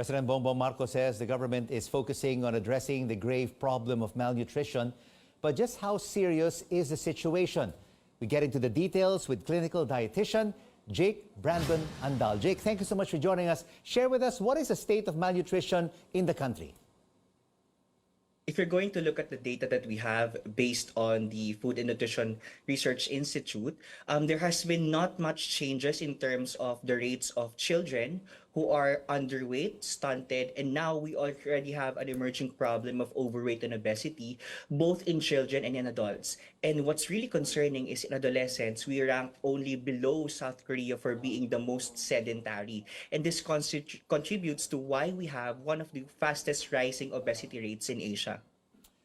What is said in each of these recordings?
President Bongbong Marcos says the government is focusing on addressing the grave problem of malnutrition. But just how serious is the situation? We get into the details with clinical dietitian Jake Brandon Andal. Jake, thank you so much for joining us. Share with us, what is the state of malnutrition in the country? If you're going to look at the data that we have based on the Food and Nutrition Research Institute, there has been not much changes in terms of the rates of children who are underweight, stunted, and now we already have an emerging problem of overweight and obesity, both in children and in adults. And what's really concerning is in adolescents, we rank only below South Korea for being the most sedentary. And this contributes to why we have one of the fastest rising obesity rates in Asia.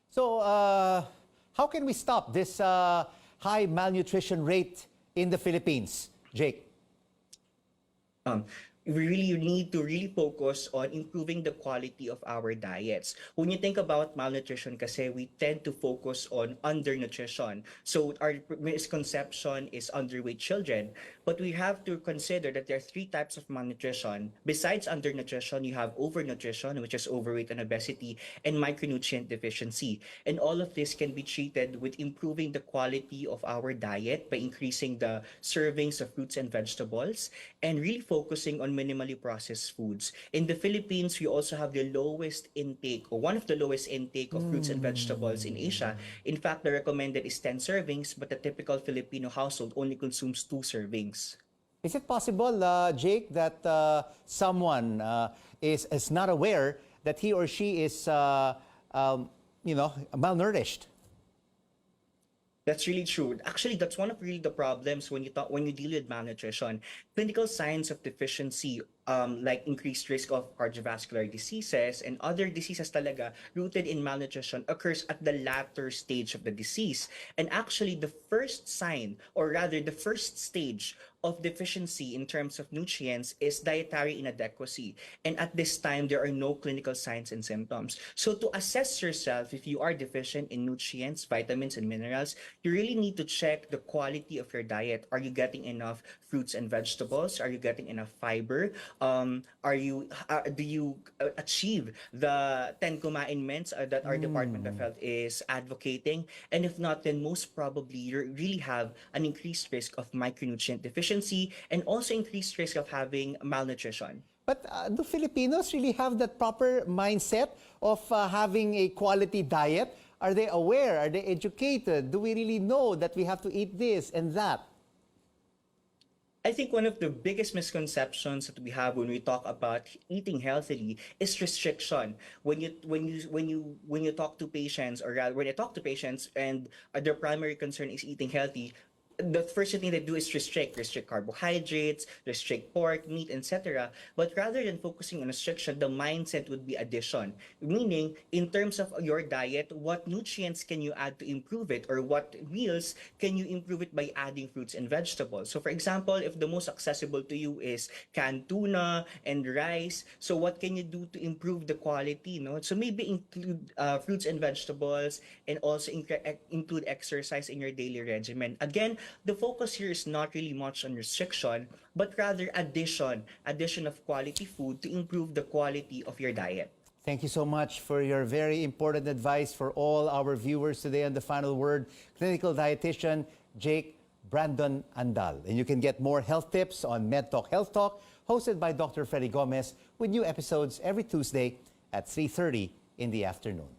So, how can we stop this high malnutrition rate in the Philippines, Jake? We really need to focus on improving the quality of our diets. When you think about malnutrition kasi, we tend to focus on undernutrition. So our misconception is underweight children. But we have to consider that there are three types of malnutrition. Besides undernutrition, you have overnutrition, which is overweight and obesity, and micronutrient deficiency. And all of this can be treated with improving the quality of our diet by increasing the servings of fruits and vegetables and really focusing on minimally processed foods. In the Philippines, we also have the lowest intake, or one of the lowest intake of fruits and vegetables in Asia. In fact, the recommended is 10 servings, but the typical Filipino household only consumes 2 servings. Is it possible, Jake, that someone is not aware that he or she is, malnourished? That's really true. Actually, that's one of really the problems when you deal with malnutrition. Clinical signs of deficiency, like increased risk of cardiovascular diseases and other diseases talaga rooted in malnutrition, occurs at the latter stage of the disease. And actually, the first sign, or rather the first stage of deficiency in terms of nutrients is dietary inadequacy. And at this time, there are no clinical signs and symptoms. So to assess yourself if you are deficient in nutrients, vitamins, and minerals, you really need to check the quality of your diet. Are you getting enough fruits and vegetables? Are you getting enough fiber? Do you achieve the 10 commandments that our Department of Health is advocating? And if not, then most probably you really have an increased risk of micronutrient deficiency and also increased risk of having malnutrition. But do Filipinos really have that proper mindset of having a quality diet? Are they aware? Are they educated? Do we really know that we have to eat this and that? I think one of the biggest misconceptions that we have when we talk about eating healthily is restriction. When you talk to patients, or rather when I talk to patients and their primary concern is eating healthy, the first thing they do is restrict carbohydrates, restrict pork, meat, etc. But rather than focusing on restriction, the mindset would be addition. Meaning, in terms of your diet, what nutrients can you add to improve it, or what meals can you improve it by adding fruits and vegetables? So for example, if the most accessible to you is canned tuna and rice, so what can you do to improve the quality? No? So maybe include fruits and vegetables, and also include exercise in your daily regimen. Again, the focus here is not really much on restriction, but rather addition of quality food to improve the quality of your diet. Thank you so much for your very important advice for all our viewers today on The Final Word. Clinical dietitian Jake Brandon Andal. And you can get more health tips on MedTalk Health Talk, hosted by Dr. Freddy Gomez, with new episodes every Tuesday at 3:30 in the afternoon.